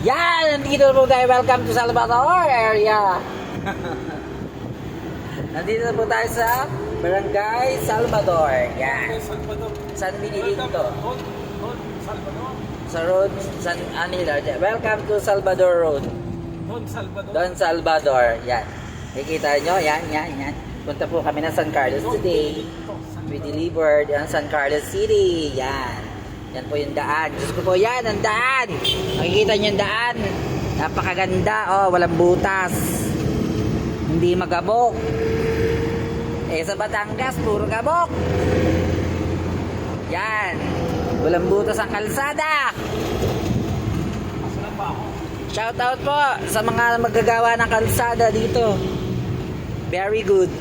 Yan! Nandito po tayo. Welcome to Salvador area. Nandito po tayo sa Barangay Salvador. Yan. Saan binili ito? Sa road, San Anila. Welcome to Salvador Road. Don Salvador. Yan. Nakikita nyo? Yan. Punta po kami ng San Carlos today. We delivered ang San Carlos City. Yan. Yan po yung daan. Diyos ko po yan, ang daan. Nakikita nyo yung daan. Napakaganda. Oh, walang butas. Hindi magabok. Eh, sa Batangas, puro gabok. Yan. Walang butas ang kalsada. Shout out po sa mga magagawa ng kalsada dito. Very good.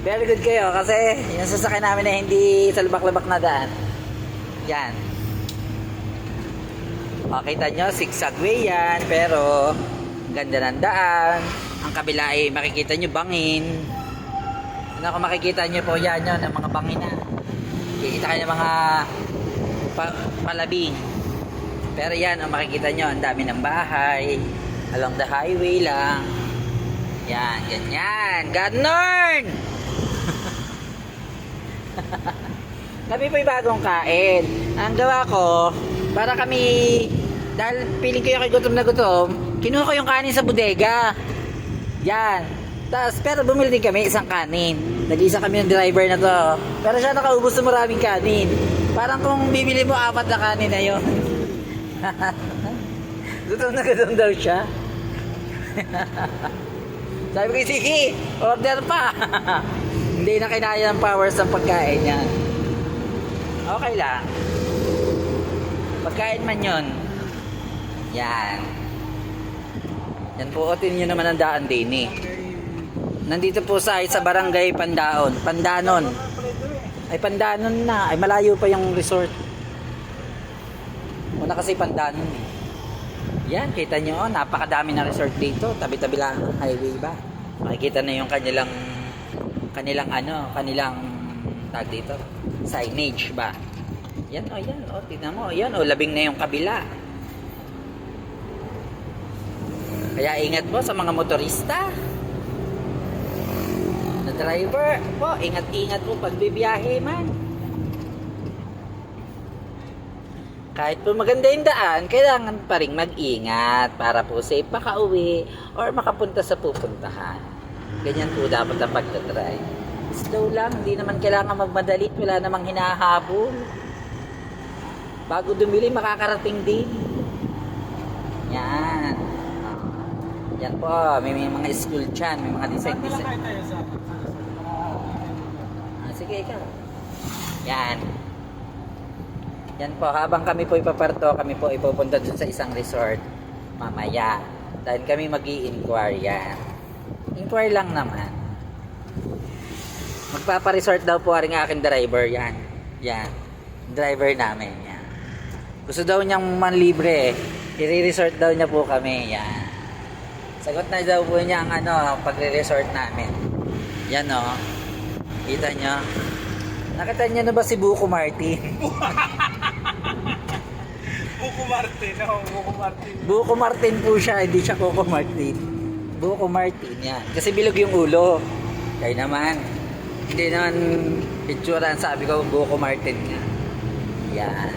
Very good kayo kasi yung sasakyan namin na hindi salbak-labak na daan. Yan. Makita nyo, zigzag way yan. Pero, ganda ng daan. Ang kabila ay makikita nyo bangin. Ano kung makikita nyo po yan yun, ng mga bangin na. Kikita kayo ng mga palabing. Pero yan, ang makikita nyo, ang dami ng bahay. Along the highway lang. Yan, ganyan. Ganon! Kami po yung bagong kain. Ang gawa ko, para kami, dahil piling ko yung gutom na gutom, kinuha ko yung kanin sa bodega. Yan. Pero bumili din kami isang kanin. Nag-isa kami ng driver na to. Pero siya nakaubos ng maraming kanin. Parang kung bibili mo 4 na kanin na yun. Gutom na gutom daw siya. Sabi ko, sige, order pa. Hindi na kinaya ng powers ng pagkain niya. Okay lang. Pagkain man yun. Yan. Yan po, otin nyo naman ang daan din eh. Nandito po sa barangay Pandanon. Ay, Pandanon na. Ay, malayo pa yung resort. Una kasi Pandanon eh. Yan, kita nyo, napakadami na resort dito. Tabi-tabi lang ang highway ba? Makikita na yung kanilang tag dito. Signage ba? Yan o, tignan mo. Yan o, labing na yung kabila. Kaya ingat po sa mga motorista. Na driver po, ingat-ingat po pag bibiyahe man. Kahit po maganda yung daan, kailangan pa rin mag-ingat para po safe makauwi or makapunta sa pupuntahan. Ganyan po dapat ang pagdadrive. Slow lang, hindi naman kailangan magmadali, wala namang hinahabol. Bago dumili, makakarating din. Yan. Yan po, may mga school dyan, may mga design. Sige, ikaw. Yan. Yan po, habang kami po ipaparto, kami po ipupunta dun sa isang resort mamaya. Dahil kami mag-i-inquire yan. Inquire lang naman. Magpapa-resort daw po ang aking driver yan. Yan. Driver namin yan. Gusto daw niyang manlibre. I-resort daw niya po kami. Yan. Sagot na daw po niya ang pagre-resort namin. Yan o. Kita niyo. Nakita niyo na ba si Buko Martin? Buko Martin. Buko Martin. Buko Martin po siya. Hindi siya Coco Martin. Buko Martin yan. Kasi bilog yung ulo. Kaya naman. Hindi naman itsura ang sabi ko, Buko Martin nga. Yan.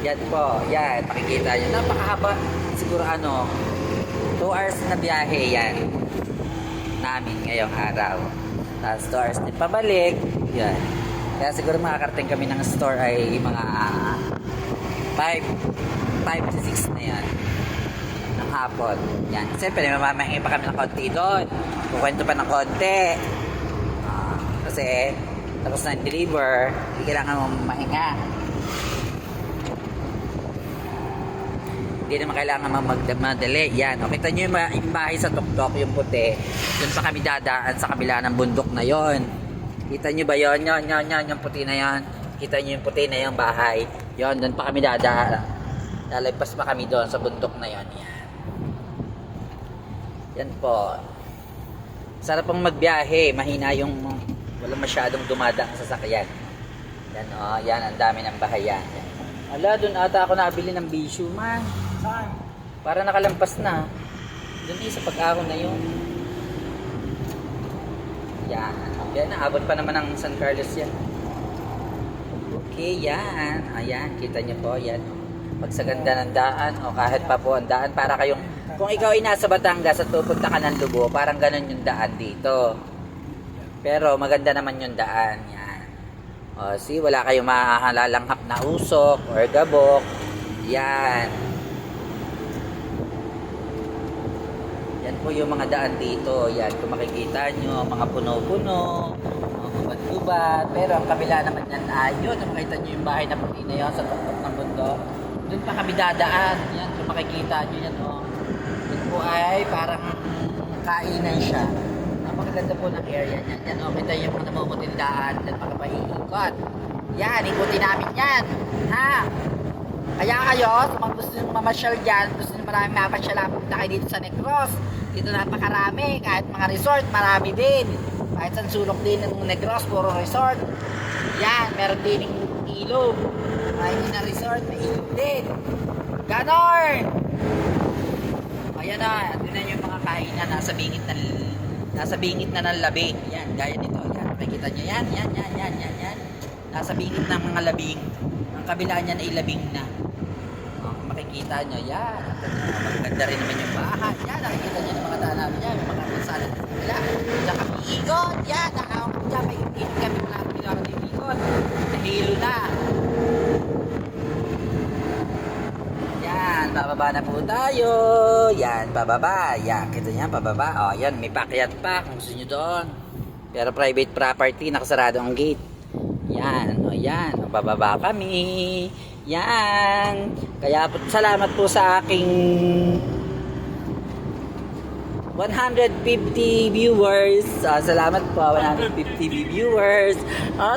Yan po. Yan. Makikita nyo. Napakahaba. Siguro 2 hours na biyahe yan. Namin ngayong araw. Tapos 2 hours din pabalik. Yan. Kaya siguro makakarating kami ng store ay mga 5 to 6 na yan. Ng hapon. Yan. Siyempre, mamamahingi pa kami ng konti doon. Kukwento pa ng konti. Kasi, tapos na deliver, hindi kailangan mo mahinga. Hindi naman kailangan magmadali. Yan. O, kita nyo yung bahay sa tuktok, yung puti. Doon pa kami dadaan sa kabila ng bundok na yon. Kita nyo ba yon? Yung puti na yon. Kita nyo yung puti na yung bahay. Yon, doon pa kami dadaan. Lalagpas pa kami doon sa bundok na yon. Yan. Yan po. Sarap pong magbiyahe, mahina yung walang masyadong dumadang sa sasakyan. Yan o, yan ang dami ng bahayan. Yan. Ala, doon ata ako nabili ng bisyo man. Saan? Para nakalampas na. Doon sa pag-ahon na yun. Yan. Yan, naabot pa naman ng San Carlos yan. Okay, yan. Ayan, kita nyo po, yan. Pag sa ganda ng daan, o kahit pa po ang daan, para kayong, kung ikaw ay nasa Batangas at pupunta ka ng Lubo, parang ganun yung daan dito. Pero maganda naman yung daan, yan. O, see, wala kayong mahalalanghap na usok or gabok. Yan. Yan po yung mga daan dito. Yan, kung makikita nyo, mga puno-puno, mga gubat-gubat. Pero ang kabila naman yan, ayun, makita nyo yung bahay na puti na yun sa tuktok ng bundok. Doon pa kami dadaan. Yan, kung makikita nyo yan, oh. Doon po ay parang kainan siya. Napakaganda po ng area niyan. Yan, oh, kita yung mga namumutindaan. Doon pa ka iikot. Yan, ikutin namin yan. Ha? Kaya kayo, kung mga gusto nyo mamasyal dyan, gusto nyo marami mapasyal, punta kayo dito sa Negros. Dito napakarami, kahit mga resort, marami din. Kahit sa sulok din ng Negros, puro resort. Yan, meron din yung ilog. May na resort, may ilog din. Ganon! Ayan na, tingnan yung mga kainan nasa bingit na ng labi. Yan, gaya nito. Yan, makikita nyo yan, yan. Nasa bingit ng mga labing. Ang kabila niyan ay labing na. Makikita nyo, yan. Maganda rin naman yung bahay. Yan, nakikita nyo yung mga daan namin yan. Yung mga kasalan sa kabila. Diyan kami ikot. Yan, nakawag ko dyan. May ikot kami. Wala kami pinawag yung ikot. Nahilo na. Yan, bababa na po tayo. Yan, bababa. Yan, kita nyo, bababa. O, yan, may pakyat pa kung gusto nyo doon. Pero private property, nakasarado ang gate. Yan, o yan, o, bababa kami. Yan. Kaya po, salamat po sa aking 150 viewers. Salamat po, 150 viewers.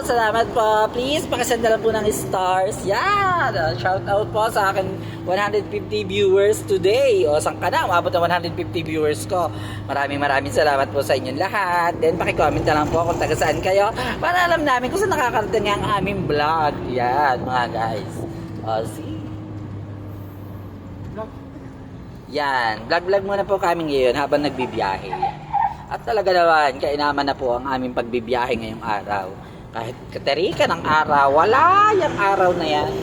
Salamat po. Please, pakisend na lang po ng stars. Yan. Shout out po sa akin 150 viewers today. Saan ka na? Umabot ng 150 viewers ko. Maraming salamat po sa inyong lahat. Then, pakicomment na lang po kung taga saan kayo para alam namin kung saan nakakarating ang aming vlog. Yan, mga guys. See? Yan, vlog muna po kami ngayon habang nagbibiyahe. At talaga naman, kainaman na po ang aming pagbibiyahe ngayong araw. Kahit katerika ng araw, wala yung araw na yan.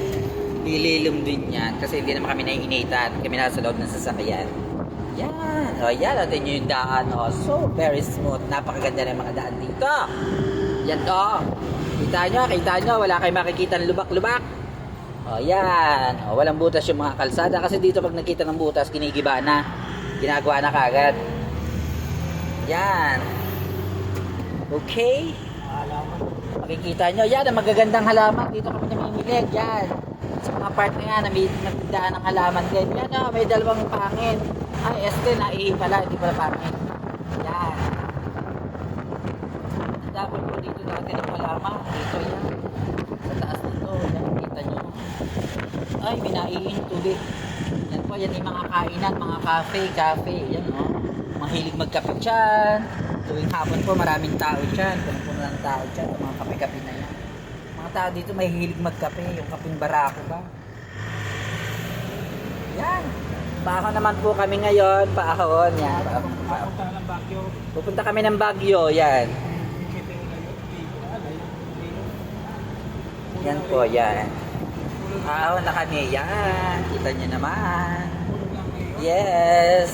Lililom din yan kasi hindi naman kami naiinitan. Kami nasa loob ng sasakyan. Yan, o yan, natin yung daan. So very smooth, napakaganda ng mga daan dito. Yan o, kita nyo, wala kayong makikita ng lubak-lubak. Yan. Walang butas yung mga kalsada kasi dito pag nakita ng butas, ginigiba na. Ginagawa na kagad. Yan. Okay. Makikita nyo. Yan, ang magagandang halaman. Dito kami namimilig. Yan. Sa mga part na yan, nagtindaan ng halaman din. Yan o, may dalawang pangin. Ay, naihi pala. Hindi pala pangin. Yan. Dapat po dito natin ang halaman. Dito yan. Sa taas nito. Yan, kita nyo. Ay, minaihin tubig. Yan po, yan yung mga kainan, mga cafe. Yan o. Mahilig magkape dyan. Tuwing hapon po, maraming tao dyan. Puno-puno ng tao dyan. Mga kape-kape na yan. Mga tao dito mahilig magkape. Yung kapeng barako ba? Yan. Paahon naman po kami ngayon. Paahon. Yan. Papunta ng Baguio. Pupunta kami ng Baguio. Yan. Yan po, yan. Paahon na kami. Yan. Kita nyo naman. Yes.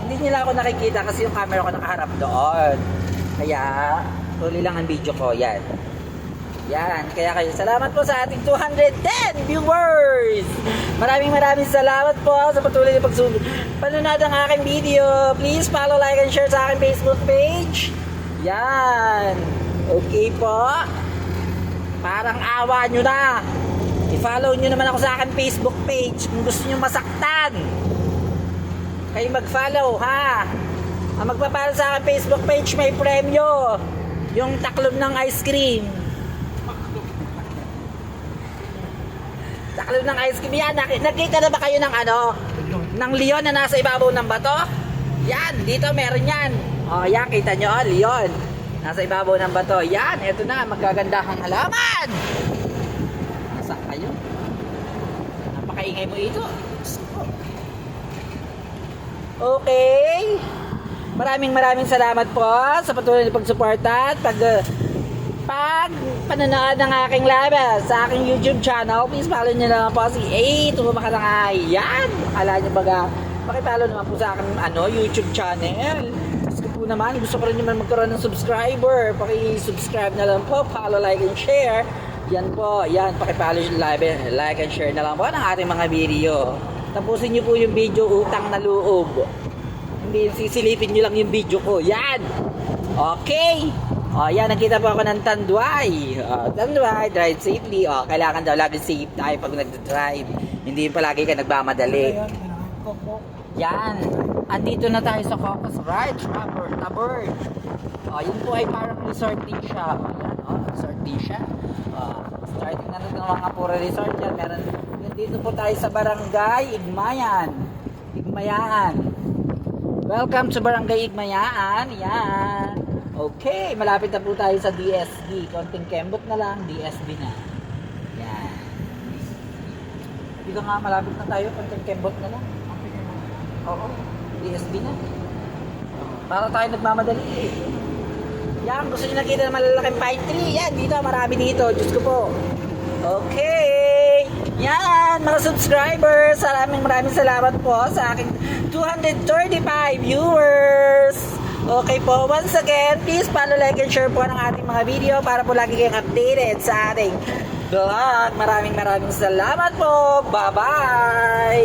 Hindi nila ako nakikita kasi yung camera ko nakaharap doon. Kaya, tuloy lang ang video ko. Yan. Yan. Kaya kayo, salamat po sa ating 210 viewers. Maraming salamat po sa patuloy na pagsunod. Panonood ang aking video. Please follow, like, and share sa aking Facebook page. Yan. Okay po. Parang awa nyo na. I-follow nyo naman ako sa aking Facebook page kung gusto nyo masaktan. Kayo mag-follow, ha? Ang magpapalo sa aking Facebook page, may premyo. Yung taklob ng ice cream. Taklob ng ice cream. Yan, nakita na ba kayo ng ng leon na nasa ibabaw ng bato? Yan, dito meron yan. Yan, kita nyo, leon. Nasa ibabaw ng bato. Yan, eto na, magagandahang halaman. Nasa kayo? ingay mo ito. Okay. Maraming salamat po sa patuloy na pagsuporta at pag panonood ng aking live sa aking YouTube channel. Please follow nyo naman po si A. Tumamakatangay. Yan. Akala nyo baga, pakipollow naman po sa aking YouTube channel. Gusto ko po naman, gusto ko rin naman magkaroon ng subscriber. Paki-subscribe na lang po, follow, like, and share. Yan po, yan, pakipollow live, like and share na lang po ng ating mga video. Tapusin nyo po yung video utang na loob. Hindi sisilipin nyo lang yung video ko. Yan! Okay! O, yan, nakita po ako ng Tanduay. Tanduay, drive safely. O, kailangan daw lagi safe tayo pag nag-drive. Hindi yung palagi ka nagmamadali. Yan. Andito na tayo sa Cocos Ride, Tabard. O, yun po ay parang resort din siya. O, yan, o, resort din siya. Starting na rin ng mga puro resort yan. Meron, nandito po tayo sa Barangay Igmayan. Welcome to Barangay Igmayaan. Yan. Okay, malapit na po tayo sa DSB. Konting kembot na lang, DSB na. Yan. Dito nga, malapit na tayo. Konting kembot na lang. Oo, DSB na. Para tayo nagmamadali eh. Yan, gusto nyo nakita na malalaking pine tree. Yan, dito, marami dito. Diyos ko po. Okay. Yan, mga subscribers. Maraming salamat po sa aking 235 viewers. Okay po, once again, please follow, like, and share po ng ating mga video para po lagi kayong updated sa ating vlog. Maraming salamat po. Bye-bye!